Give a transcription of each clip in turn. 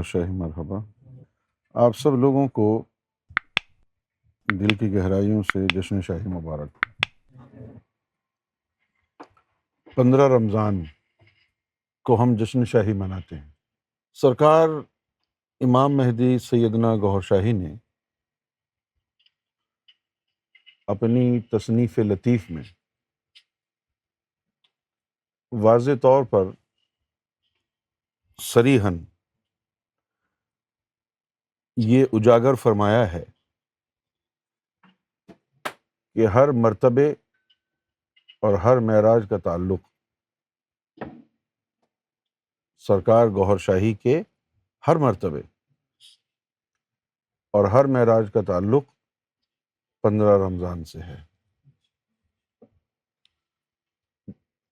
شاہی مرحبا۔ آپ سب لوگوں کو دل کی گہرائیوں سے جشن شاہی مبارک۔ 15 رمضان کو ہم جشن شاہی مناتے ہیں۔ سرکار امام مہدی سیدنا گوہر شاہی نے اپنی تصنیف لطیف میں واضح طور پر صریحاً یہ اجاگر فرمایا ہے کہ ہر مرتبے اور ہر معراج کا تعلق سرکار گوہر شاہی کے ہر مرتبے اور ہر معراج کا تعلق 15 رمضان سے ہے۔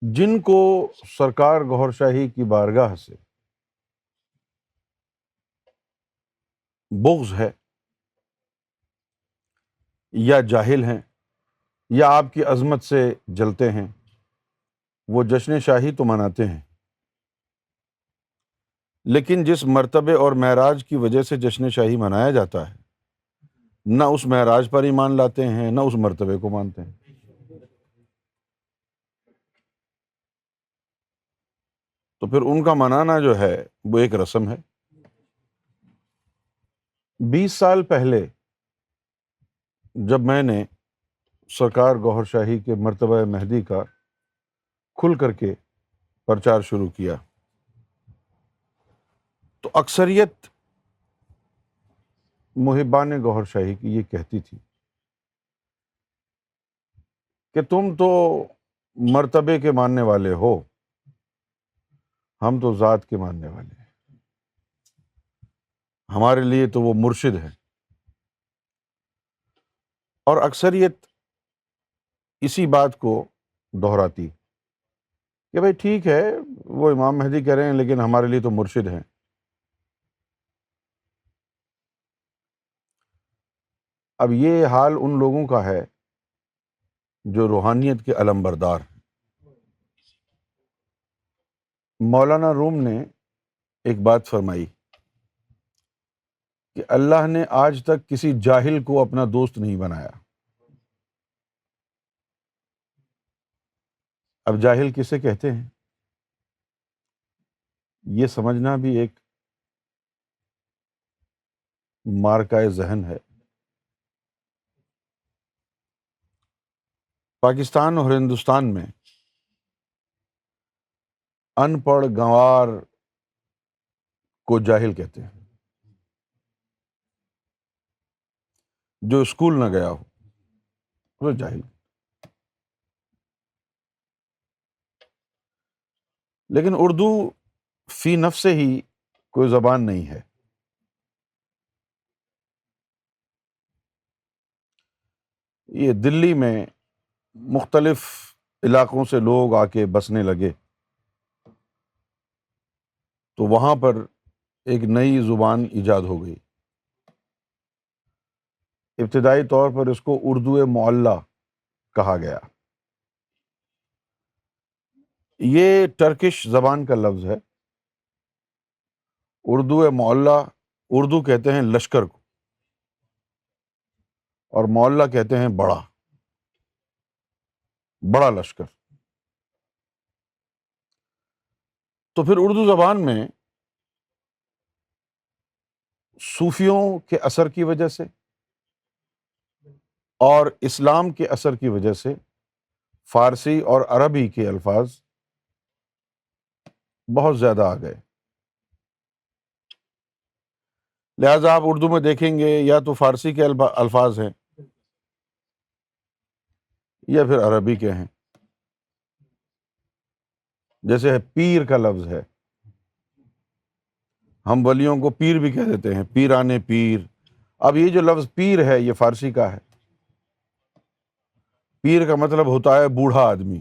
جن کو سرکار گوہر شاہی کی بارگاہ سے بغض ہے یا جاہل ہیں یا آپ کی عظمت سے جلتے ہیں، وہ جشن شاہی تو مناتے ہیں، لیکن جس مرتبے اور معراج کی وجہ سے جشن شاہی منایا جاتا ہے، نہ اس معراج پر ایمان لاتے ہیں نہ اس مرتبے کو مانتے ہیں۔ تو پھر ان کا منانا جو ہے وہ ایک رسم ہے۔ 20 سال پہلے جب میں نے سرکار گوہر شاہی کے مرتبہ مہدی کا کھل کر کے پرچار شروع کیا تو اکثریت محبان گوہر شاہی کی یہ کہتی تھی کہ تم تو مرتبے کے ماننے والے ہو، ہم تو ذات کے ماننے والے ہیں، ہمارے لیے تو وہ مرشد ہے۔ اور اکثریت اسی بات کو دہراتی کہ بھائی ٹھیک ہے، وہ امام مہدی کہہ رہے ہیں لیکن ہمارے لیے تو مرشد ہیں۔ اب یہ حال ان لوگوں کا ہے جو روحانیت کے علمبردار ہیں۔ مولانا روم نے ایک بات فرمائی کہ اللہ نے آج تک کسی جاہل کو اپنا دوست نہیں بنایا۔ اب جاہل کسے کہتے ہیں یہ سمجھنا بھی ایک مارکہ ذہن ہے۔ پاکستان اور ہندوستان میں ان پڑھ گنوار کو جاہل کہتے ہیں، جو اسکول نہ گیا ہو وہ جاہل۔ لیکن اردو فی نفس ہی کوئی زبان نہیں ہے۔ یہ دلی میں مختلف علاقوں سے لوگ آ کے بسنے لگے تو وہاں پر ایک نئی زبان ایجاد ہو گئی۔ ابتدائی طور پر اس کو اردو معلی کہا گیا۔ یہ ٹرکش زبان کا لفظ ہے۔ اردو معلی، اردو کہتے ہیں لشکر کو اور معلی کہتے ہیں بڑا بڑا لشکر۔ تو پھر اردو زبان میں صوفیوں کے اثر کی وجہ سے اور اسلام کے اثر کی وجہ سے فارسی اور عربی کے الفاظ بہت زیادہ آ گئے۔ لہٰذا آپ اردو میں دیکھیں گے یا تو فارسی کے الفاظ ہیں یا پھر عربی کے ہیں۔ جیسے پیر کا لفظ ہے، ہم ولیوں کو پیر بھی کہہ دیتے ہیں، پیرانے پیر۔ اب یہ جو لفظ پیر ہے یہ فارسی کا ہے۔ پیر کا مطلب ہوتا ہے بوڑھا آدمی۔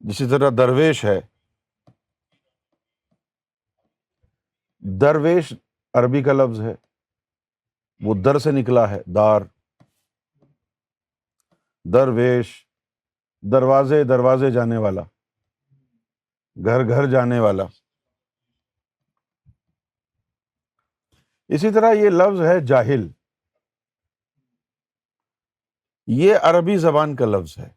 جسی طرح درویش ہے، درویش عربی کا لفظ ہے، وہ در سے نکلا ہے، دار۔ درویش دروازے دروازے جانے والا، گھر گھر جانے والا۔ اسی طرح یہ لفظ ہے جاہل، یہ عربی زبان کا لفظ ہے،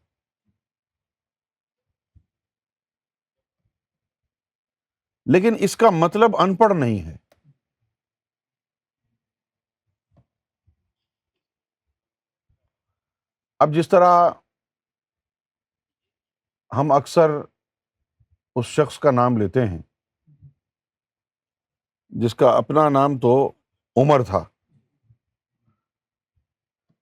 لیکن اس کا مطلب ان پڑھ نہیں ہے۔ اب جس طرح ہم اکثر اس شخص کا نام لیتے ہیں جس کا اپنا نام تو عمر تھا،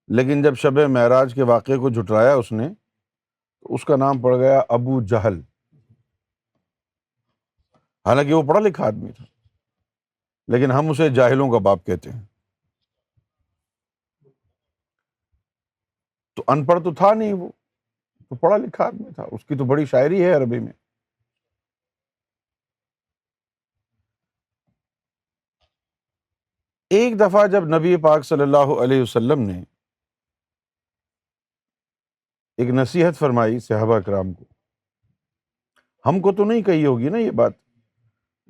لیکن جب شب معراج کے واقعے کو جھٹلایا اس نے تو اس کا نام پڑ گیا ابو جہل، حالانکہ وہ پڑھا لکھا آدمی تھا، لیکن ہم اسے جاہلوں کا باپ کہتے ہیں۔ تو ان پڑھ تو تھا نہیں، وہ تو پڑھا لکھا آدمی تھا، اس کی تو بڑی شاعری ہے عربی میں۔ ایک دفعہ جب نبی پاک صلی اللہ علیہ وسلم نے ایک نصیحت فرمائی صحابہ کرام کو، ہم کو تو نہیں کہی ہوگی نا یہ بات،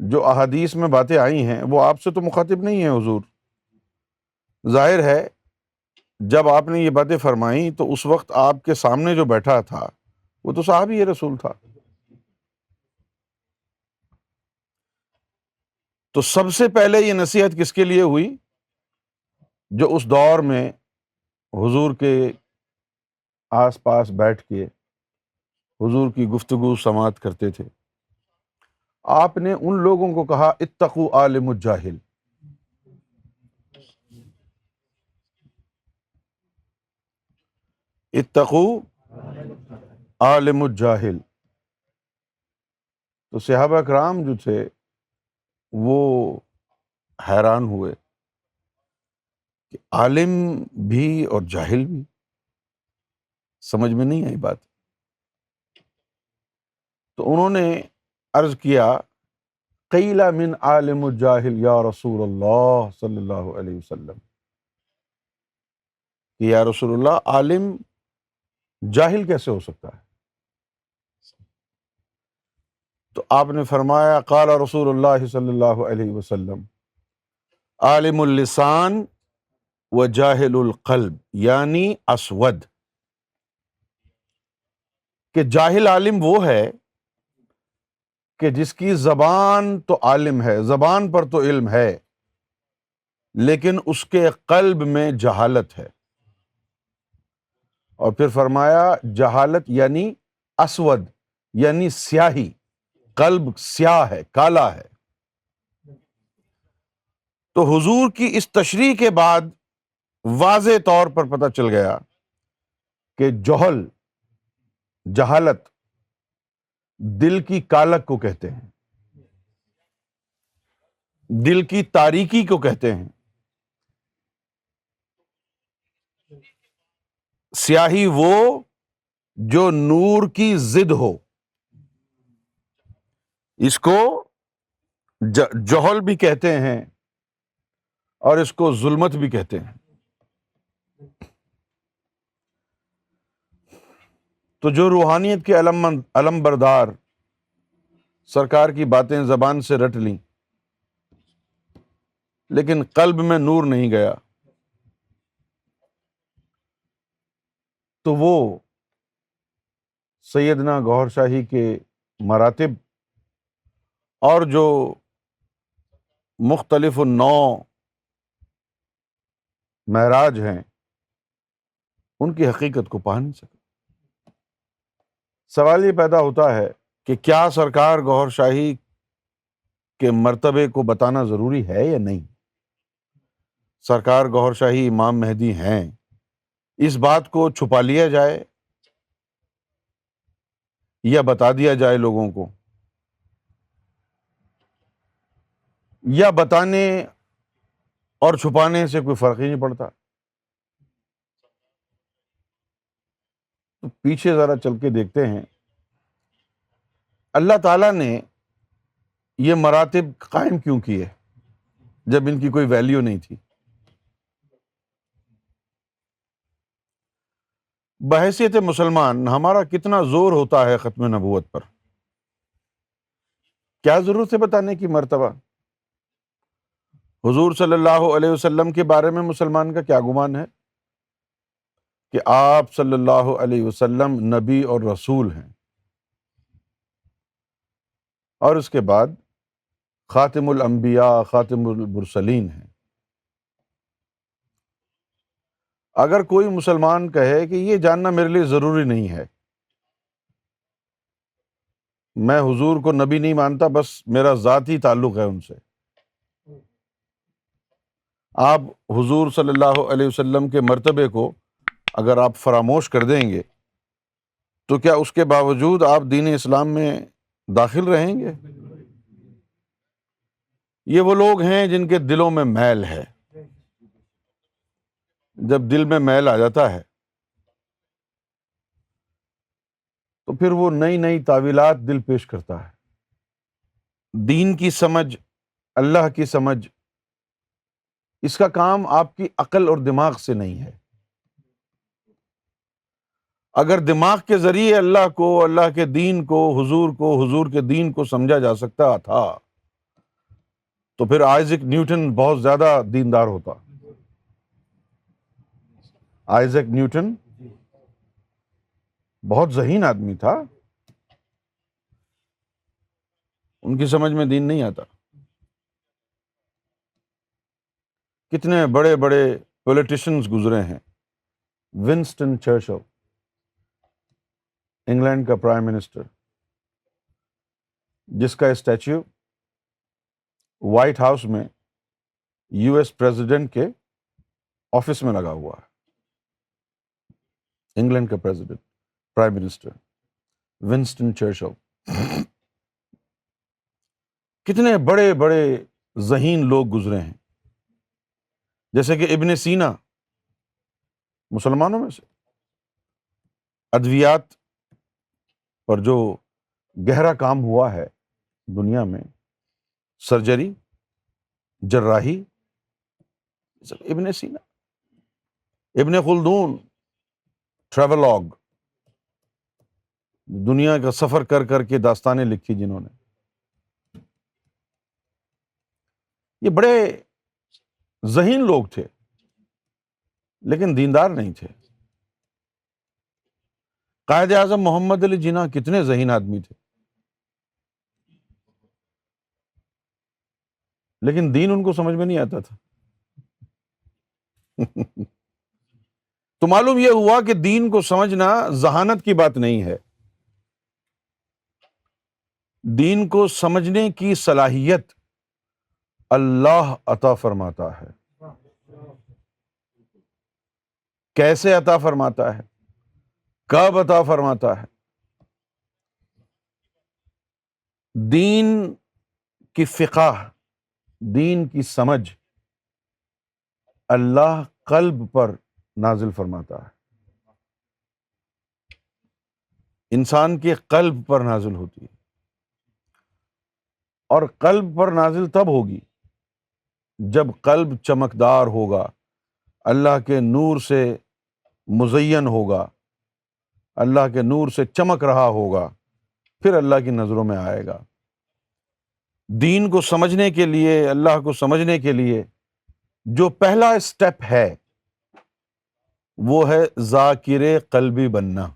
جو احادیث میں باتیں آئی ہیں وہ آپ سے تو مخاطب نہیں ہیں حضور، ظاہر ہے جب آپ نے یہ باتیں فرمائیں تو اس وقت آپ کے سامنے جو بیٹھا تھا وہ تو صحابی رسول تھا۔ تو سب سے پہلے یہ نصیحت کس کے لیے ہوئی؟ جو اس دور میں حضور کے آس پاس بیٹھ کے حضور کی گفتگو سماعت کرتے تھے۔ آپ نے ان لوگوں کو کہا اتقوا عالم الجاہل، اتقوا عالم الجاہل۔ تو صحابہ کرام جو تھے وہ حیران ہوئے کہ عالم بھی اور جاہل بھی، سمجھ میں نہیں آئی بات۔ تو انہوں نے عرض کیا قیل من عالم الجاہل یا رسول اللہ صلی اللہ علیہ وسلم، کہ یا رسول اللہ عالم جاہل کیسے ہو سکتا ہے؟ تو آپ نے فرمایا قال رسول اللہ صلی اللہ علیہ وسلم عالم اللسان و جاہل القلب، یعنی اسود، کہ جاہل عالم وہ ہے کہ جس کی زبان تو عالم ہے، زبان پر تو علم ہے، لیکن اس کے قلب میں جہالت ہے۔ اور پھر فرمایا جہالت یعنی اسود، یعنی سیاہی، قلب سیاہ ہے، کالا ہے۔ تو حضور کی اس تشریح کے بعد واضح طور پر پتہ چل گیا کہ جہالت دل کی کالک کو کہتے ہیں، دل کی تاریکی کو کہتے ہیں۔ سیاہی وہ جو نور کی ضد ہو، اس کو جہل بھی کہتے ہیں اور اس کو ظلمت بھی کہتے ہیں۔ تو جو روحانیت کے علم بردار سرکار کی باتیں زبان سے رٹ لیں لیکن قلب میں نور نہیں گیا، تو وہ سیدنا گوہر شاہی کے مراتب اور جو مختلف النوع معراج ہیں ان کی حقیقت کو پا نہیں سکے۔ سوال یہ پیدا ہوتا ہے کہ کیا سرکار گوہر شاہی کے مرتبے کو بتانا ضروری ہے یا نہیں؟ سرکار گوہر شاہی امام مہدی ہیں، اس بات کو چھپا لیا جائے یا بتا دیا جائے لوگوں کو، یا بتانے اور چھپانے سے کوئی فرق ہی نہیں پڑتا؟ تو پیچھے ذرا چل کے دیکھتے ہیں اللہ تعالیٰ نے یہ مراتب قائم کیوں کیے جب ان کی کوئی ویلیو نہیں تھی؟ بحیثیت مسلمان ہمارا کتنا زور ہوتا ہے ختم نبوت پر، کیا ضرورت ہے بتانے کی مرتبہ؟ حضور صلی اللہ علیہ وسلم کے بارے میں مسلمان کا کیا گمان ہے کہ آپ صلی اللہ علیہ وسلم نبی اور رسول ہیں، اور اس کے بعد خاتم الانبیاء خاتم المرسلین ہیں۔ اگر کوئی مسلمان کہے کہ یہ جاننا میرے لیے ضروری نہیں ہے، میں حضور کو نبی نہیں مانتا، بس میرا ذاتی تعلق ہے ان سے، آپ حضور صلی اللہ علیہ وسلم کے مرتبے کو اگر آپ فراموش کر دیں گے تو کیا اس کے باوجود آپ دین اسلام میں داخل رہیں گے؟ یہ وہ لوگ ہیں جن کے دلوں میں میل ہے۔ جب دل میں میل آ جاتا ہے تو پھر وہ نئی نئی تعویلات دل پیش کرتا ہے۔ دین کی سمجھ، اللہ کی سمجھ، اس کا کام آپ کی عقل اور دماغ سے نہیں ہے۔ اگر دماغ کے ذریعے اللہ کو، اللہ کے دین کو، حضور کے دین کو سمجھا جا سکتا تھا تو پھر آئزک نیوٹن بہت زیادہ دیندار ہوتا۔ آئزک نیوٹن بہت ذہین آدمی تھا، ان کی سمجھ میں دین نہیں آتا۔ کتنے بڑے بڑے پولیٹیشنز گزرے ہیں۔ ونسٹن چرچل، انگلینڈ کا پرائم منسٹر، جس کا اسٹیچو وائٹ ہاؤس میں یو ایس پریزیڈنٹ کے آفس میں لگا ہوا ہے۔ انگلینڈ کا president, prime minister Winston Churchill. کتنے بڑے بڑے ذہین لوگ گزرے ہیں، جیسے کہ ابن سینا، مسلمانوں میں سے، ادویات پر جو گہرا کام ہوا ہے دنیا میں، سرجری، جراحی، سب ابن سینا۔ ابن خلدون، ٹریولاگ، دنیا کا سفر کر کر کے داستانیں لکھی جنہوں نے، یہ بڑے ذہین لوگ تھے لیکن دیندار نہیں تھے۔ قائد اعظم محمد علی جناح کتنے ذہین آدمی تھے لیکن دین ان کو سمجھ میں نہیں آتا تھا۔ تو معلوم یہ ہوا کہ دین کو سمجھنا ذہانت کی بات نہیں ہے، دین کو سمجھنے کی صلاحیت اللہ عطا فرماتا ہے۔ کیسے عطا فرماتا ہے، کب عطا فرماتا ہے؟ دین کی فقہ، دین کی سمجھ اللہ قلب پر نازل فرماتا ہے، انسان کے قلب پر نازل ہوتی ہے، اور قلب پر نازل تب ہوگی جب قلب چمکدار ہوگا، اللہ کے نور سے مزین ہوگا، اللہ کے نور سے چمک رہا ہوگا، پھر اللہ کی نظروں میں آئے گا۔ دین کو سمجھنے کے لیے، اللہ کو سمجھنے کے لیے جو پہلا اسٹیپ ہے وہ ہے ذاکر قلبی بننا۔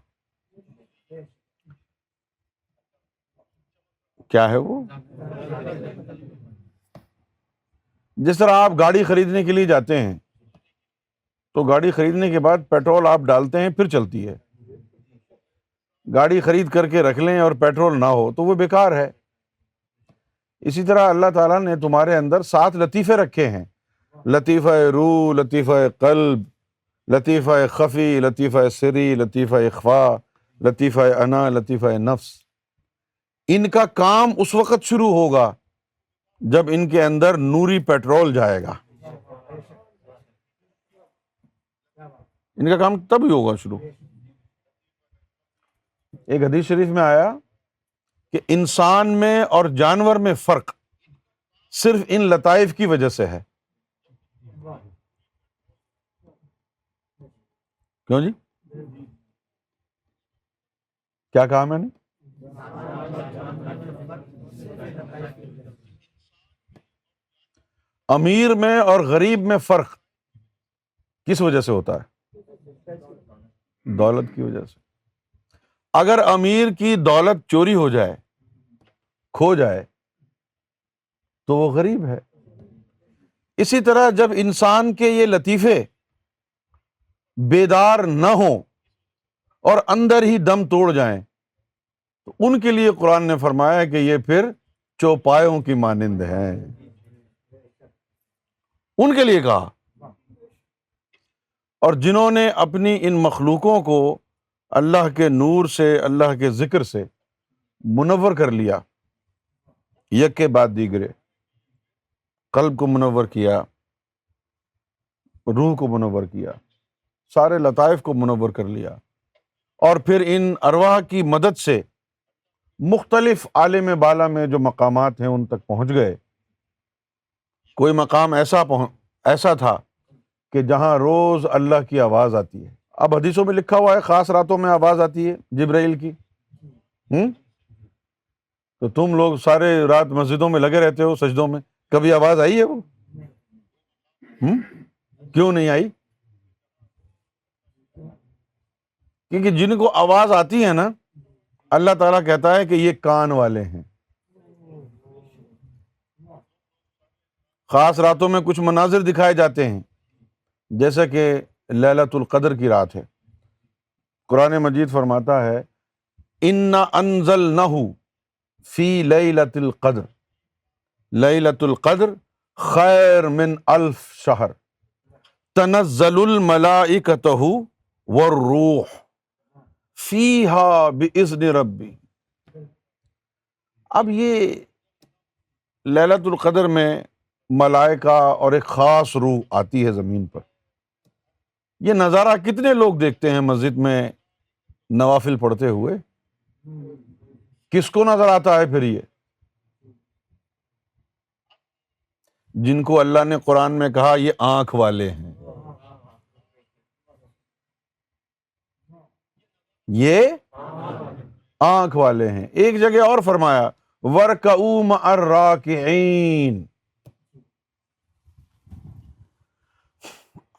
کیا ہے وہ؟ جس طرح آپ گاڑی خریدنے کے لیے جاتے ہیں تو گاڑی خریدنے کے بعد پیٹرول آپ ڈالتے ہیں، پھر چلتی ہے۔ گاڑی خرید کر کے رکھ لیں اور پیٹرول نہ ہو تو وہ بیکار ہے۔ اسی طرح اللہ تعالیٰ نے تمہارے اندر 7 لطیفے رکھے ہیں، لطیفہ روح، لطیفہ قلب، لطیفہ خفی، لطیفہ سری، لطیفہ اخفا، لطیفہ انا، لطیفہ نفس۔ ان کا کام اس وقت شروع ہوگا جب ان کے اندر نوری پیٹرول جائے گا، ان کا کام تب ہی ہوگا شروع۔ ایک حدیث شریف میں آیا کہ انسان میں اور جانور میں فرق صرف ان لطائف کی وجہ سے ہے۔ کیوں جی؟ کیا کہا میں نے؟ امیر میں اور غریب میں فرق کس وجہ سے ہوتا ہے؟ دولت کی وجہ سے۔ اگر امیر کی دولت چوری ہو جائے، کھو جائے، تو وہ غریب ہے۔ اسی طرح جب انسان کے یہ لطیفے بیدار نہ ہوں اور اندر ہی دم توڑ جائیں، تو ان کے لیے قرآن نے فرمایا کہ یہ پھر چوپایوں کی مانند ہیں۔ ان کے لیے کہا، اور جنہوں نے اپنی ان مخلوقوں کو اللہ کے نور سے، اللہ کے ذکر سے منور کر لیا، یک کے بعد دیگرے، قلب کو منور کیا، روح کو منور کیا، سارے لطائف کو منور کر لیا، اور پھر ان ارواح کی مدد سے مختلف عالم بالا میں جو مقامات ہیں ان تک پہنچ گئے۔ کوئی مقام ایسا تھا کہ جہاں روز اللہ کی آواز آتی ہے۔ اب حدیثوں میں لکھا ہوا ہے خاص راتوں میں آواز آتی ہے جبرائیل کی۔ تو تم لوگ سارے رات مسجدوں میں لگے رہتے ہو، سجدوں میں، کبھی آواز آئی ہے وہ؟ کیوں نہیں آئی؟ کیونکہ جن کو آواز آتی ہے نا، اللہ تعالیٰ کہتا ہے کہ یہ کان والے ہیں۔ خاص راتوں میں کچھ مناظر دکھائے جاتے ہیں، جیسا کہ لیلۃ القدر کی رات ہے۔ قرآن مجید فرماتا ہے اِنَّا أَنزَلْنَهُ فِي لَيْلَةِ الْقَدْرِ لیلۃ القدر خیر من الف شہر تنزل الملائکۃ والروح فیہا بإذن ربی۔ اب یہ لیلۃ القدر میں ملائکہ اور ایک خاص روح آتی ہے زمین پر۔ یہ نظارہ کتنے لوگ دیکھتے ہیں مسجد میں نوافل پڑھتے ہوئے؟ کس کو نظر آتا ہے پھر یہ؟ جن کو اللہ نے قرآن میں کہا یہ آنکھ والے ہیں۔ یہ آنکھ والے ہیں۔ ایک جگہ اور فرمایا وَارْكَعُوا مَعَ الرَّاكِعِينَ۔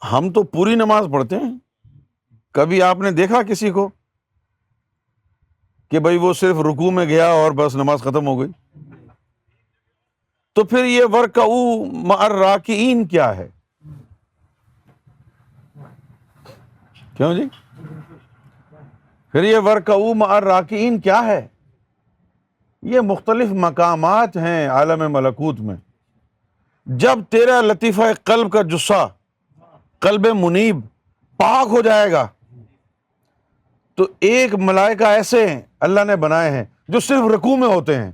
ہم تو پوری نماز پڑھتے ہیں، کبھی آپ نے دیکھا کسی کو کہ بھئی وہ صرف رکوع میں گیا اور بس نماز ختم ہو گئی؟ تو پھر یہ وَارْكَعُوا مَعَ الرَّاكِعِينَ کیا ہے؟ کیوں جی؟ پھر یہ وَارْكَعُوا مَعَ الرَّاكِعِينَ کیا ہے؟ یہ مختلف مقامات ہیں عالم ملکوت میں۔ جب تیرا لطیفہ قلب کا جسہ، قلب منیب پاک ہو جائے گا، تو ایک ملائکہ ایسے ہیں اللہ نے بنائے ہیں جو صرف رکوع میں ہوتے ہیں،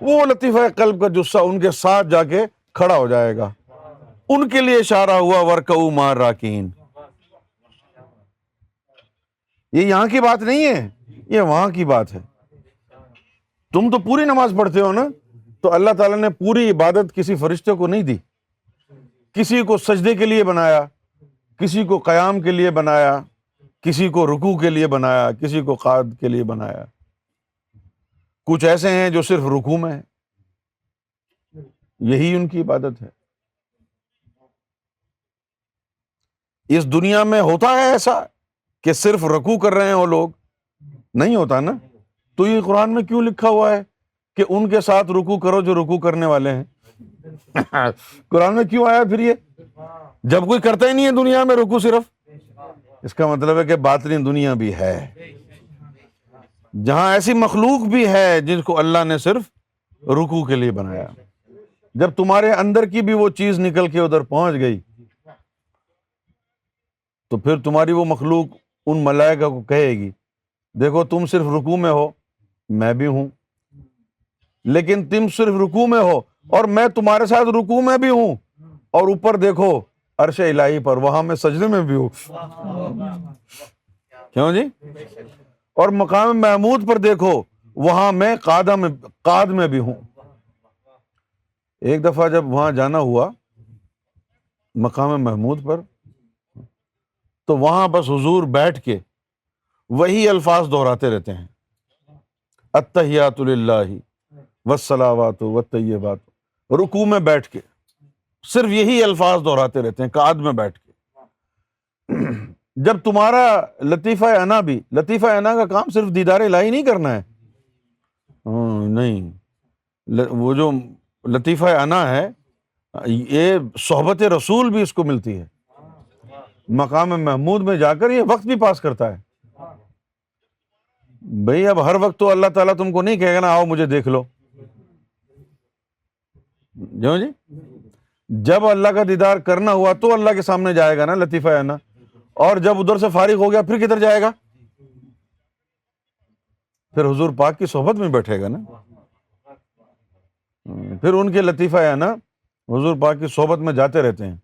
وہ لطیفہ قلب کا جسہ ان کے ساتھ جا کے کھڑا ہو جائے گا۔ ان کے لیے اشارہ ہوا وَارْكَعُوا مَعَ الرَّاكِعِينَ۔ یہ یہاں کی بات نہیں ہے، یہ وہاں کی بات ہے۔ تم تو پوری نماز پڑھتے ہو نا، تو اللہ تعالیٰ نے پوری عبادت کسی فرشتے کو نہیں دی، کسی کو سجدے کے لیے بنایا، کسی کو قیام کے لیے بنایا، کسی کو رکوع کے لیے بنایا، کسی کو قعود کے لیے بنایا۔ کچھ ایسے ہیں جو صرف رکوع میں ہیں، یہی ان کی عبادت ہے۔ اس دنیا میں ہوتا ہے ایسا کہ صرف رکوع کر رہے ہیں وہ لوگ؟ نہیں ہوتا نا۔ تو یہ قرآن میں کیوں لکھا ہوا ہے کہ ان کے ساتھ رکوع کرو جو رکوع کرنے والے ہیں؟ قرآن میں کیوں آیا پھر یہ؟ جب کوئی کرتا ہی نہیں ہے دنیا میں رکوع صرف، اس کا مطلب ہے کہ باطنی دنیا بھی ہے، جہاں ایسی مخلوق بھی ہے جن کو اللہ نے صرف رکوع کے لیے بنایا۔ جب تمہارے اندر کی بھی وہ چیز نکل کے ادھر پہنچ گئی، تو پھر تمہاری وہ مخلوق ان ملائکہ کو کہے گی دیکھو تم صرف رکوع میں ہو، میں بھی ہوں، لیکن تم صرف رکوع میں ہو اور میں تمہارے ساتھ رکوع میں بھی ہوں، اور اوپر دیکھو عرش الہی پر، وہاں میں سجدے میں بھی ہوں۔ کیوں جی؟ اور مقام محمود پر دیکھو، وہاں میں قعد میں بھی ہوں۔ ایک دفعہ جب وہاں جانا ہوا مقام محمود پر، تو وہاں بس حضور بیٹھ کے وہی الفاظ دہراتے رہتے ہیں، التحیات للہ والصلوات والطیبات، رکوع میں بیٹھ کے صرف یہی الفاظ دہراتے رہتے ہیں قعد میں بیٹھ کے. جب تمہارا لطیفہ انا بھی، لطیفہ انا کا کام صرف دیدار الہی نہیں کرنا ہے، نہیں، وہ جو لطیفہ انا ہے یہ صحبت رسول بھی اس کو ملتی ہے. مقام محمود میں جا کر یہ وقت بھی پاس کرتا ہے. بھئی اب ہر وقت تو اللہ تعالیٰ تم کو نہیں کہے گا نا آؤ مجھے دیکھ لو، جو جی جب اللہ کا دیدار کرنا ہوا تو اللہ کے سامنے جائے گا نا لطیفہ انا، اور جب ادھر سے فارغ ہو گیا پھر کدھر جائے گا؟ پھر حضور پاک کی صحبت میں بیٹھے گا نا. پھر ان کے لطیفہ انا حضور پاک کی صحبت میں جاتے رہتے ہیں.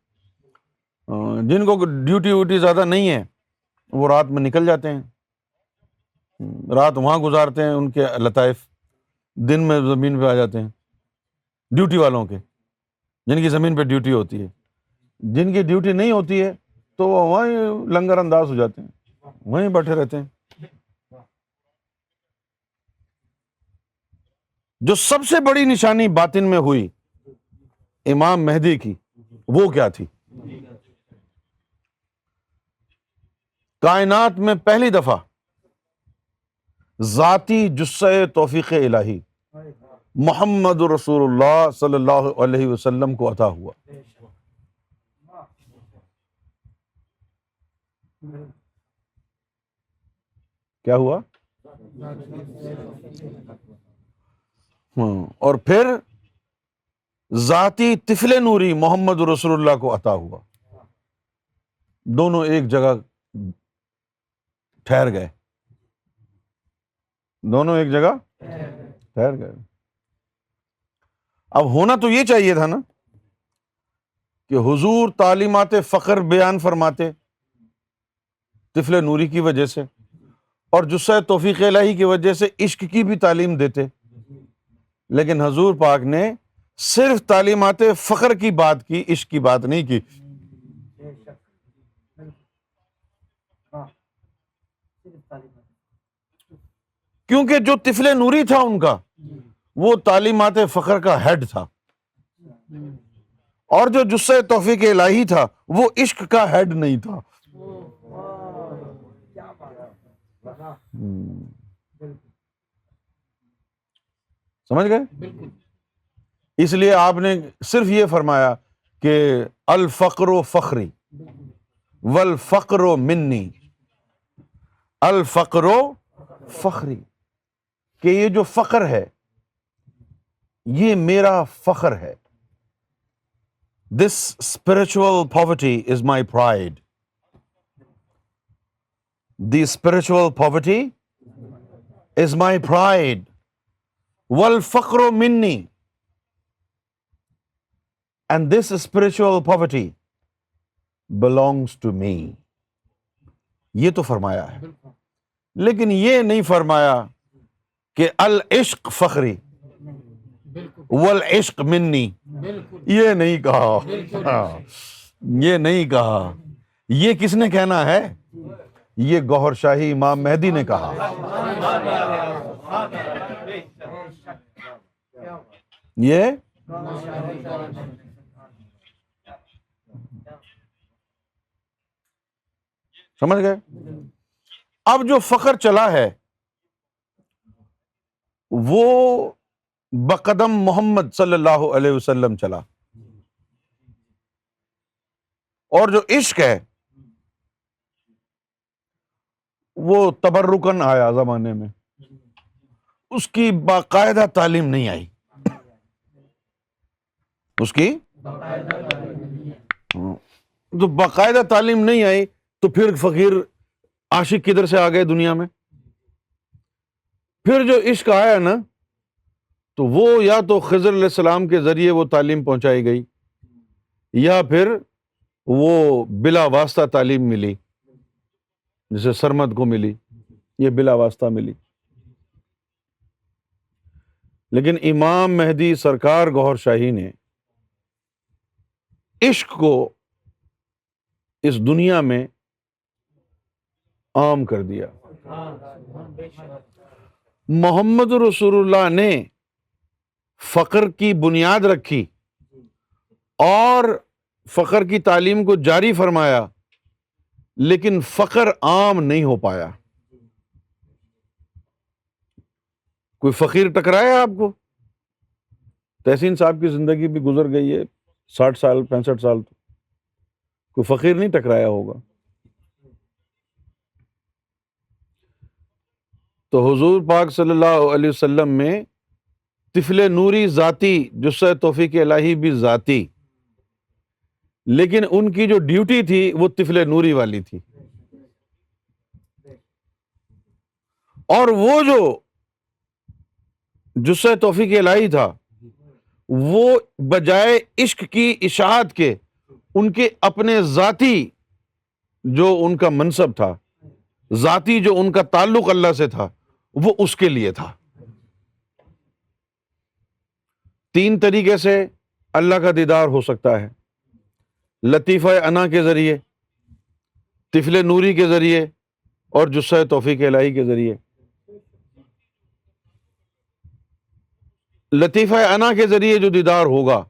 جن کو ڈیوٹی ویوٹی زیادہ نہیں ہے وہ رات میں نکل جاتے ہیں، رات وہاں گزارتے ہیں، ان کے لطائف دن میں زمین پہ آ جاتے ہیں. ڈیوٹی والوں کے، جن کی زمین پہ ڈیوٹی ہوتی ہے. جن کی ڈیوٹی نہیں ہوتی ہے تو وہ وہیں لنگر انداز ہو جاتے ہیں، وہیں بیٹھے رہتے ہیں. جو سب سے بڑی نشانی باطن میں ہوئی امام مہدی کی وہ کیا تھی؟ کائنات میں پہلی دفعہ ذاتی جثہ توفیق الہی محمد رسول اللہ صلی اللہ علیہ وسلم کو عطا ہوا. کیا ہوا؟ اور پھر ذاتی طفل نوری محمد رسول اللہ کو عطا ہوا. دونوں ایک جگہ ٹھہر گئے، دونوں ایک جگہ ٹھہر گئے. اب ہونا تو یہ چاہیے تھا نا کہ حضور تعلیمات فخر بیان فرماتے طفل نوری کی وجہ سے، اور جثہ توفیق الہی کی وجہ سے عشق کی بھی تعلیم دیتے. لیکن حضور پاک نے صرف تعلیمات فخر کی بات کی، عشق کی بات نہیں کی. کیونکہ جو طفل نوری تھا ان کا وہ تعلیمات فخر کا ہیڈ تھا، اور جو جثہ توفیق الہی تھا وہ عشق کا ہیڈ نہیں تھا. سمجھ گئے؟ اس لیے آپ نے صرف یہ فرمایا کہ الفقر فخری والفقر منی، الفقر فخری، کہ یہ جو فخر ہے یہ میرا فخر ہے. This spiritual poverty is my pride. The spiritual poverty is my pride. وَالْفَقْرُ مِنِّي. And this spiritual poverty belongs to me. یہ تو فرمایا ہے، لیکن یہ نہیں فرمایا کہ العشق فخری والعشق منی. یہ نہیں کہا، یہ نہیں کہا. یہ کس نے کہنا ہے؟ یہ گوہر شاہی امام مہدی نے کہا. یہ سمجھ گئے؟ اب جو فخر چلا ہے وہ بقدم محمد صلی اللہ علیہ وسلم چلا، اور جو عشق ہے وہ تبرکن آیا زمانے میں، اس کی باقاعدہ تعلیم نہیں آئی. اس کی تو باقاعدہ تعلیم نہیں آئی تو پھر فقیر عاشق کدھر سے آ گئے دنیا میں؟ پھر جو عشق آیا نا تو وہ یا تو خضر علیہ السلام کے ذریعے وہ تعلیم پہنچائی گئی، یا پھر وہ بلا واسطہ تعلیم ملی، جیسے سرمد کو ملی، یہ بلا واسطہ ملی. لیکن امام مہدی سرکار گوہر شاہی نے عشق کو اس دنیا میں عام کر دیا. محمد رسول اللہ نے فقر کی بنیاد رکھی اور فقر کی تعلیم کو جاری فرمایا، لیکن فقر عام نہیں ہو پایا۔ کوئی فقیر ٹکرایا آپ کو؟ تحسین صاحب کی زندگی بھی گزر گئی ہے 60 سال 65 سال، تو کوئی فقیر نہیں ٹکرایا ہوگا۔ تو حضور پاک صلی اللہ علیہ وسلم میں طفل نوری ذاتی، جثہ توفیق الہی بھی ذاتی، لیکن ان کی جو ڈیوٹی تھی وہ طفل نوری والی تھی۔ اور وہ جو جثہ توفیق الہی تھا، وہ بجائے عشق کی اشاعت کے ان کے اپنے ذاتی جو ان کا منصب تھا، ذاتی جو ان کا تعلق اللہ سے تھا، وہ اس کے لیے تھا۔ 3 طریقے سے اللہ کا دیدار ہو سکتا ہے: لطیفہ انا کے ذریعے، طفل نوری کے ذریعے، اور جثہ توفیق الہی کے ذریعے۔ لطیفہ انا کے ذریعے جو دیدار ہوگا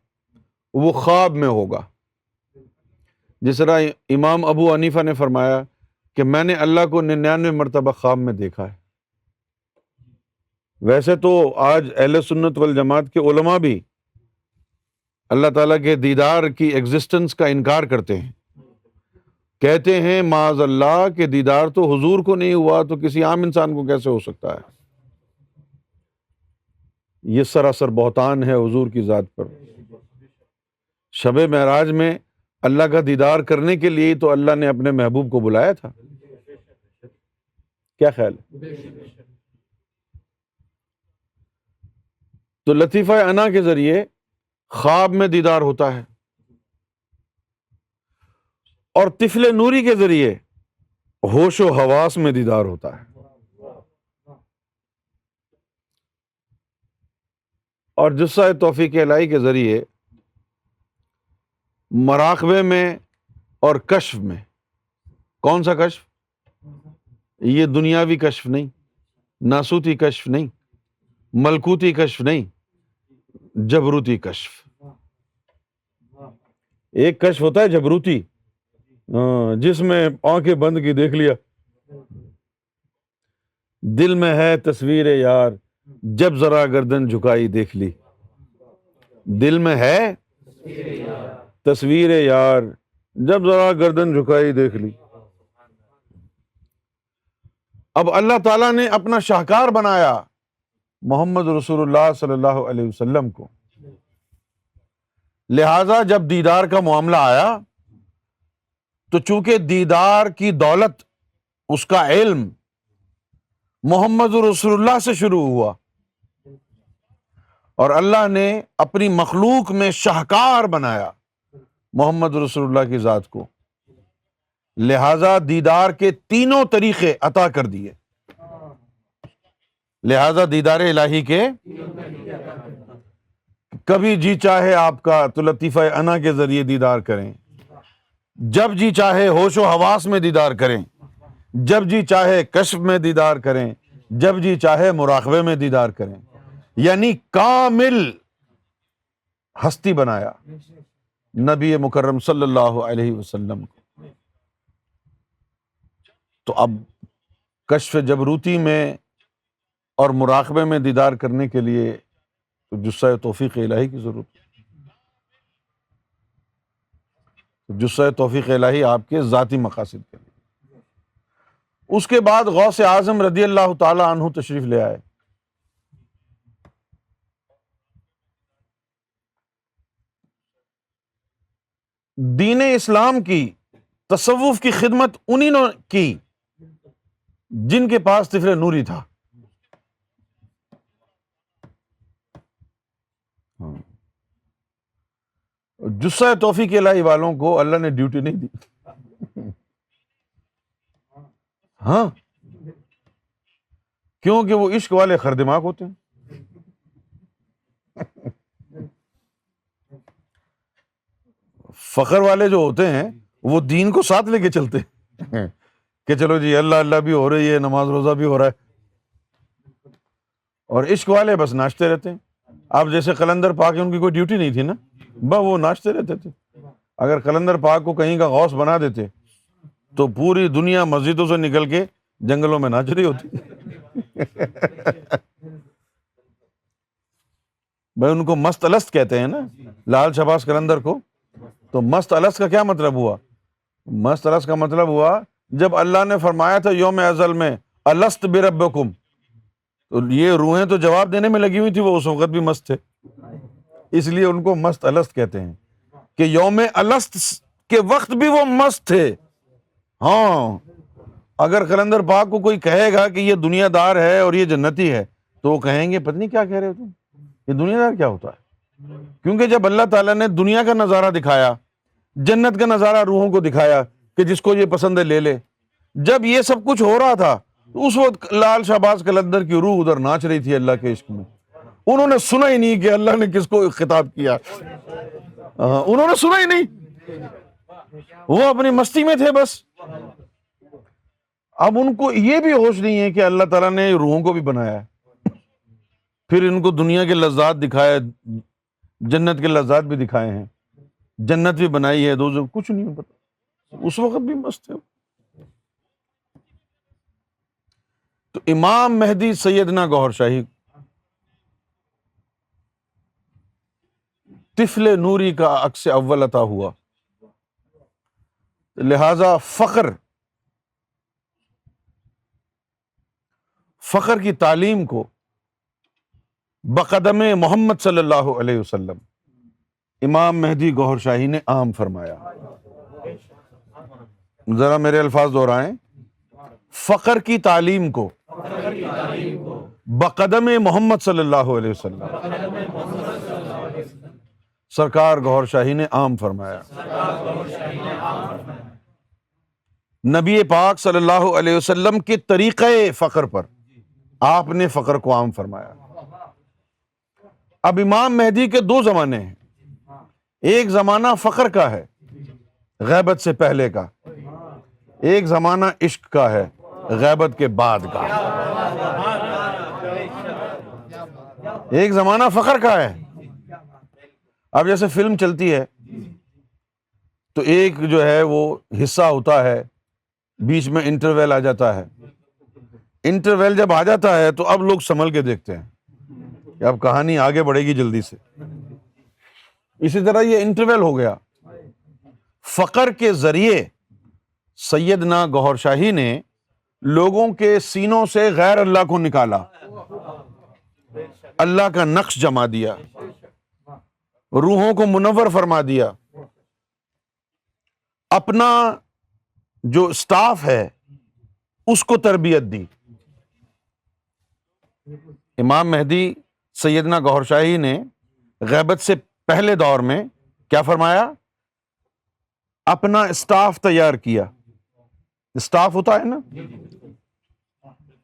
وہ خواب میں ہوگا، جس طرح امام ابو حنیفہ نے فرمایا کہ میں نے اللہ کو 99 مرتبہ خواب میں دیکھا ہے۔ ویسے تو آج اہل سنت والجماعت کے علماء بھی اللہ تعالیٰ کے دیدار کی ایگزسٹنس کا انکار کرتے ہیں، کہتے ہیں معاذ اللہ کہ دیدار تو حضور کو نہیں ہوا تو کسی عام انسان کو کیسے ہو سکتا ہے؟ یہ سراسر بہتان ہے حضور کی ذات پر۔ شب معراج میں اللہ کا دیدار کرنے کے لیے تو اللہ نے اپنے محبوب کو بلایا تھا۔ کیا خیال ہے؟ تو لطیفہ انا کے ذریعے خواب میں دیدار ہوتا ہے، اور طفل نوری کے ذریعے ہوش و حواس میں دیدار ہوتا ہے۔ اور جثہ توفیق الہی کے ذریعے مراقبے میں اور کشف میں۔ کون سا کشف؟ یہ دنیاوی کشف نہیں، ناسوتی کشف نہیں، ملکوتی کشف نہیں، جبروتی کشف۔ ایک کشف ہوتا ہے جبروتی، جس میں آنکھیں بند کی دیکھ لیا، دل میں ہے تصویر یار جب ذرا گردن جھکائی دیکھ لی، دل میں ہے تصویر یار جب ذرا گردن جھکائی دیکھ لی۔ اب اللہ تعالیٰ نے اپنا شاہکار بنایا محمد رسول اللہ صلی اللہ علیہ وسلم کو، لہذا جب دیدار کا معاملہ آیا تو چونکہ دیدار کی دولت، اس کا علم محمد رسول اللہ سے شروع ہوا، اور اللہ نے اپنی مخلوق میں شاہکار بنایا محمد رسول اللہ کی ذات کو، لہذا دیدار کے تینوں طریقے عطا کر دیے۔ لہذا دیدار الہی کے کبھی جی چاہے آپ کا تو لطیفہ انا کے ذریعے دیدار کریں، جب جی چاہے ہوش و حواس میں دیدار کریں، جب جی چاہے کشف میں دیدار کریں، جب جی چاہے مراقبے میں دیدار کریں، یعنی کامل ہستی بنایا نبی مکرم صلی اللہ علیہ وسلم کو۔ تو اب کشف جبروتی میں اور مراقبے میں دیدار کرنے کے لیے تو جثہ توفیق الہی کی ضرورت ہے۔ جثہ توفیق الہی آپ کے ذاتی مقاصد کے لیے۔ اس کے بعد غوث اعظم رضی اللہ تعالی عنہ تشریف لے آئے۔ دین اسلام کی، تصوف کی خدمت انہی نے کی جن کے پاس طفل نوری تھا۔ جثہ توفیق الہی والوں کو اللہ نے ڈیوٹی نہیں دی۔ ہاں، کیونکہ وہ عشق والے خردماغ ہوتے ہیں۔ فخر والے جو ہوتے ہیں وہ دین کو ساتھ لے کے چلتے ہیں کہ چلو جی اللہ اللہ بھی ہو رہی ہے، نماز روزہ بھی ہو رہا ہے، اور عشق والے بس ناچتے رہتے ہیں۔ آپ جیسے قلندر پاک ہیں، ان کی کوئی ڈیوٹی نہیں تھی نا، بس وہ ناچتے رہتے تھے. اگر قلندر پاک کو کہیں کا غوث بنا دیتے تو پوری دنیا مسجدوں سے نکل کے جنگلوں میں ناچ رہی ہوتی. بھائی ان کو مست الست کہتے ہیں نا لال شہباز قلندر کو. تو مست الست کا کیا مطلب ہوا؟ مست الست کا مطلب ہوا جب اللہ نے فرمایا تھا یوم ازل میں الست بربکم، تو یہ روحیں تو جواب دینے میں لگی ہوئی تھی، وہ اس وقت بھی مست تھے، اس لیے ان کو مست الست کہتے ہیں کہ یوم الست کے وقت بھی وہ مست تھے. ہاں اگر قلندر پاک کو کوئی کہے گا کہ یہ دنیا دار ہے اور یہ جنتی ہے تو وہ کہیں گے پتہ نہیں کیا کہہ رہے ہو تم، یہ دنیا دار کیا ہوتا ہے؟ کیونکہ جب اللہ تعالیٰ نے دنیا کا نظارہ دکھایا، جنت کا نظارہ روحوں کو دکھایا کہ جس کو یہ پسند ہے لے لے، جب یہ سب کچھ ہو رہا تھا تو اس وقت لال شہباز قلندر کی روح ادھر ناچ رہی تھی اللہ کے عشق میں. انہوں نے سنا ہی نہیں کہ اللہ نے کس کو خطاب کیا، انہوں نے سنا ہی نہیں، وہ اپنی مستی میں تھے بس. اب ان کو یہ بھی ہوش نہیں ہے کہ اللہ تعالیٰ نے روحوں کو بھی بنایا ہے، پھر ان کو دنیا کے لذات دکھائے، جنت کے لذات بھی دکھائے ہیں، جنت بھی بنائی ہے، دوزخ کچھ نہیں پتا، اس وقت بھی مست ہے. تو امام مہدی سیدنا گوہر شاہی طفل نوری کا عکس اول عطا ہوا، لہذا فخر کی تعلیم کو بقدم محمد صلی اللہ علیہ وسلم امام مہدی گوہر شاہی نے عام فرمایا. ذرا میرے الفاظ دہرائیں، فخر کی تعلیم کو بقدم محمد صلی اللہ علیہ وسلم سرکار گوہر شاہی نے عام فرمایا. نبی پاک صلی اللہ علیہ وسلم کے طریقہ فخر پر آپ نے فخر کو عام فرمایا. اب امام مہدی کے دو زمانے ہیں، ایک زمانہ فخر کا ہے غیبت سے پہلے کا، ایک زمانہ عشق کا ہے غیبت کے بعد کا. ایک زمانہ فخر کا ہے. اب جیسے فلم چلتی ہے تو ایک جو ہے وہ حصہ ہوتا ہے، بیچ میں انٹرول آ جاتا ہے. انٹرول جب آ جاتا ہے تو اب لوگ سنبھل کے دیکھتے ہیں کہ اب کہانی آگے بڑھے گی جلدی سے. اسی طرح یہ انٹرول ہو گیا. فقر کے ذریعے سیدنا گوہر شاہی نے لوگوں کے سینوں سے غیر اللہ کو نکالا، اللہ کا نقش جما دیا، روحوں کو منور فرما دیا. اپنا جو سٹاف ہے اس کو تربیت دی. امام مہدی سیدنا گوہر شاہی نے غیبت سے پہلے دور میں کیا فرمایا؟ اپنا اسٹاف تیار کیا. اسٹاف ہوتا ہے نا،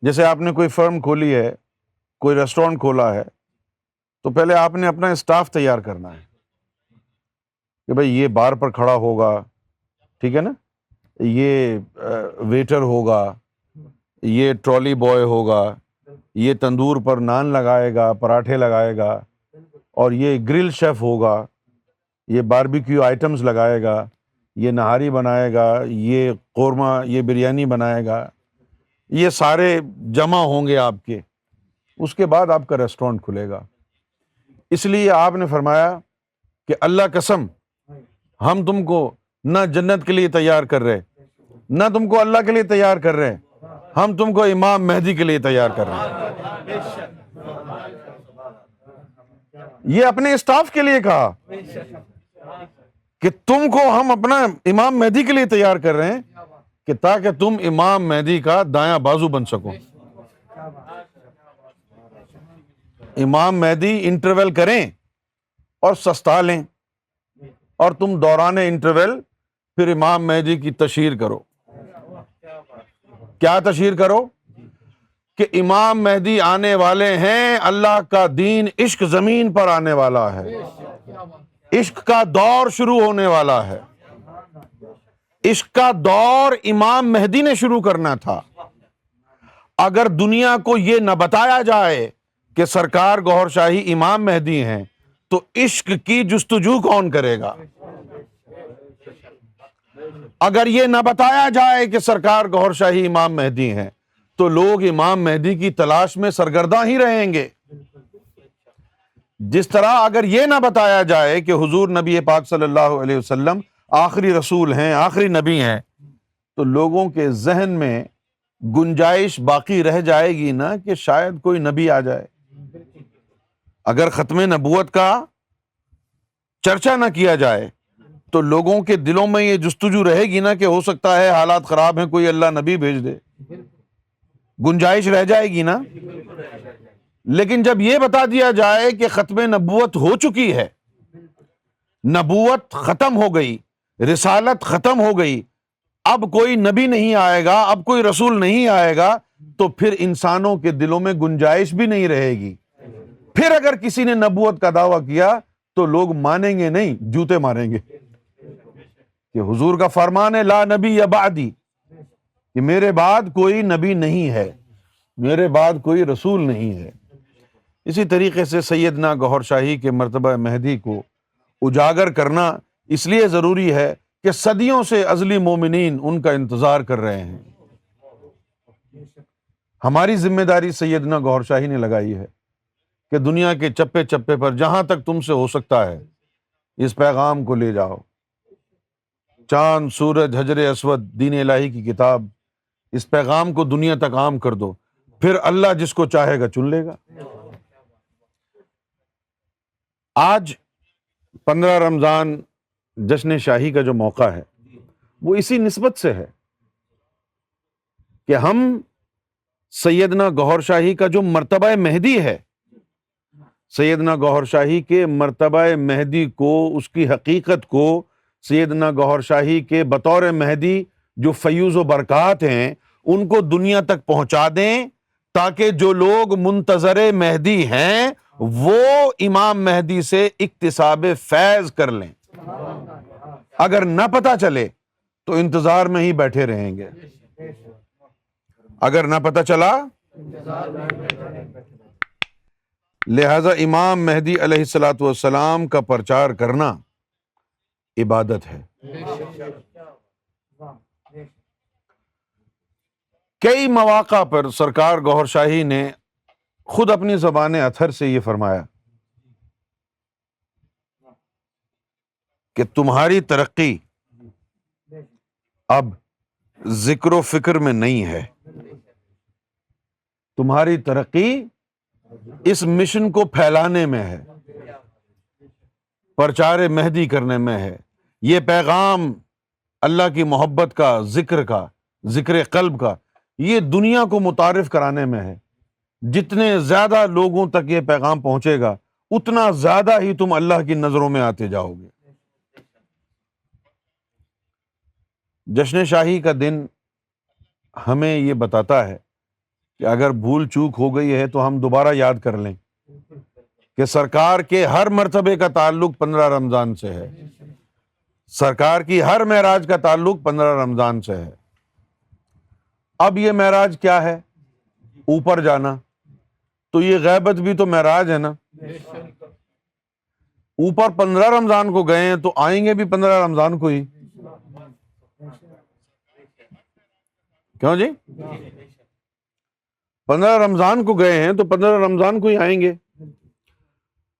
جیسے آپ نے کوئی فرم کھولی ہے، کوئی ریسٹورینٹ کھولا ہے، تو پہلے آپ نے اپنا اسٹاف تیار کرنا ہے کہ بھئی یہ بار پر کھڑا ہوگا، ٹھیک ہے نا، یہ ویٹر ہوگا، یہ ٹرالی بوائے ہوگا، یہ تندور پر نان لگائے گا، پراٹھے لگائے گا، اور یہ گرل شیف ہوگا، یہ باربیکیو آئٹمز لگائے گا، یہ نہاری بنائے گا، یہ قورمہ، یہ بریانی بنائے گا. یہ سارے جمع ہوں گے آپ کے، اس کے بعد آپ کا ریسٹورینٹ کھلے گا. اس لیے آپ نے فرمایا کہ اللہ قسم ہم تم کو نہ جنت کے لیے تیار کر رہے، نہ تم کو اللہ کے لیے تیار کر رہے، ہم تم کو امام مہدی کے لیے تیار کر رہے ہیں. یہ اپنے اسٹاف کے لیے کہا کہ تم کو ہم اپنا امام مہدی کے لیے تیار کر رہے ہیں کہ تاکہ تم امام مہدی کا دایاں بازو بن سکو. امام مہدی انٹرول کریں اور سستا لیں، اور تم دوران انٹرول پھر امام مہدی کی تشہیر کرو. کیا تشہیر کرو؟ کہ امام مہدی آنے والے ہیں، اللہ کا دین عشق زمین پر آنے والا ہے، عشق کا دور شروع ہونے والا ہے. عشق کا دور امام مہدی نے شروع کرنا تھا. اگر دنیا کو یہ نہ بتایا جائے کہ سرکار گوہر شاہی امام مہدی ہیں تو عشق کی جستجو کون کرے گا؟ اگر یہ نہ بتایا جائے کہ سرکار گوھر شاہی امام مہدی ہیں تو لوگ امام مہدی کی تلاش میں سرگرداں ہی رہیں گے۔ جس طرح اگر یہ نہ بتایا جائے کہ حضور نبی پاک صلی اللہ علیہ وسلم آخری رسول ہیں، آخری نبی ہیں، تو لوگوں کے ذہن میں گنجائش باقی رہ جائے گی نا کہ شاید کوئی نبی آ جائے۔ اگر ختم نبوت کا چرچا نہ کیا جائے تو لوگوں کے دلوں میں یہ جستجو رہے گی نا کہ ہو سکتا ہے حالات خراب ہیں، کوئی اللہ نبی بھیج دے، گنجائش رہ جائے گی نا۔ لیکن جب یہ بتا دیا جائے کہ ختم نبوت ہو چکی ہے، نبوت ختم ہو گئی، رسالت ختم ہو گئی، اب کوئی نبی نہیں آئے گا، اب کوئی رسول نہیں آئے گا، تو پھر انسانوں کے دلوں میں گنجائش بھی نہیں رہے گی۔ پھر اگر کسی نے نبوت کا دعویٰ کیا تو لوگ مانیں گے نہیں، جوتے ماریں گے کہ حضور کا فرمان ہے لا نبی بعدی، کہ میرے بعد کوئی نبی نہیں ہے، میرے بعد کوئی رسول نہیں ہے۔ اسی طریقے سے سیدنا گوھر شاہی کے مرتبہ مہدی کو اجاگر کرنا اس لیے ضروری ہے کہ صدیوں سے ازلی مومنین ان کا انتظار کر رہے ہیں۔ ہماری ذمہ داری سیدنا گوھر شاہی نے لگائی ہے کہ دنیا کے چپے چپے پر جہاں تک تم سے ہو سکتا ہے اس پیغام کو لے جاؤ۔ چاند، سورج، حجر اسود، دین الہی کی کتاب، اس پیغام کو دنیا تک عام کر دو، پھر اللہ جس کو چاہے گا چن لے گا۔ آج 15 رمضان جشن شاہی کا جو موقع ہے وہ اسی نسبت سے ہے کہ ہم سیدنا گوھر شاہی کا جو مرتبہ مہدی ہے، سیدنا گوھر شاہی کے مرتبہ مہدی کو، اس کی حقیقت کو، سیدنا گوھر شاہی کے بطور مہدی جو فیوز و برکات ہیں ان کو دنیا تک پہنچا دیں، تاکہ جو لوگ منتظر مہدی ہیں وہ امام مہدی سے اکتساب فیض کر لیں۔ اگر نہ پتہ چلے تو انتظار میں ہی بیٹھے رہیں گے، اگر نہ پتہ چلا۔ لہذا امام مہدی علیہ الصلوۃ والسلام کا پرچار کرنا عبادت ہے۔ کئی مواقع پر سرکار گوھر شاہی نے خود اپنی زبان اطہر سے یہ فرمایا کہ تمہاری ترقی اب ذکر و فکر میں نہیں ہے، تمہاری ترقی اس مشن کو پھیلانے میں ہے، پرچار مہدی کرنے میں ہے، یہ پیغام اللہ کی محبت کا، ذکر قلب کا، یہ دنیا کو متعارف کرانے میں ہے۔ جتنے زیادہ لوگوں تک یہ پیغام پہنچے گا اتنا زیادہ ہی تم اللہ کی نظروں میں آتے جاؤ گے۔ جشن شاہی کا دن ہمیں یہ بتاتا ہے کہ اگر بھول چوک ہو گئی ہے تو ہم دوبارہ یاد کر لیں کہ سرکار کے ہر مرتبے کا تعلق 15 رمضان سے ہے، سرکار کی ہر معراج کا تعلق 15 رمضان سے ہے۔ اب یہ معراج کیا ہے؟ اوپر جانا، تو یہ غیبت بھی تو معراج ہے نا۔ اوپر 15 رمضان کو گئے ہیں تو آئیں گے بھی 15 رمضان کو ہی، کیوں جی؟ 15 رمضان کو گئے ہیں تو 15 رمضان کو ہی آئیں گے۔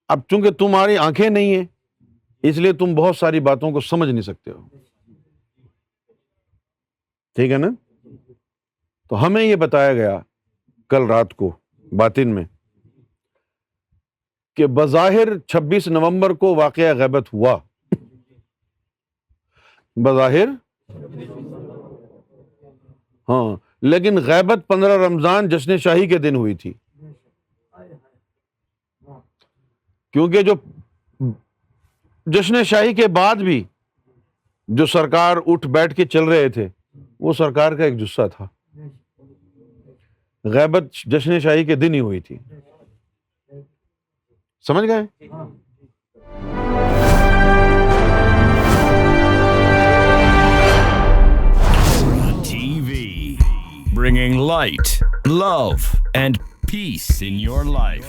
اب چونکہ تمہاری آنکھیں نہیں ہیں اس لیے تم بہت ساری باتوں کو سمجھ نہیں سکتے ہو، ٹھیک ہے نا؟ تو ہمیں یہ بتایا گیا کل رات کو باطن میں کہ بظاہر 26 نومبر کو واقعہ غیبت ہوا، بظاہر ہاں، لیکن غیبت 15 رمضان جشن شاہی کے دن ہوئی تھی، کیونکہ جو جشن شاہی کے بعد بھی جو سرکار اٹھ بیٹھ کے چل رہے تھے وہ سرکار کا ایک جسہ تھا، غیبت جشن شاہی کے دن ہی ہوئی تھی، سمجھ گئے؟ Bringing light, love, and peace in your life.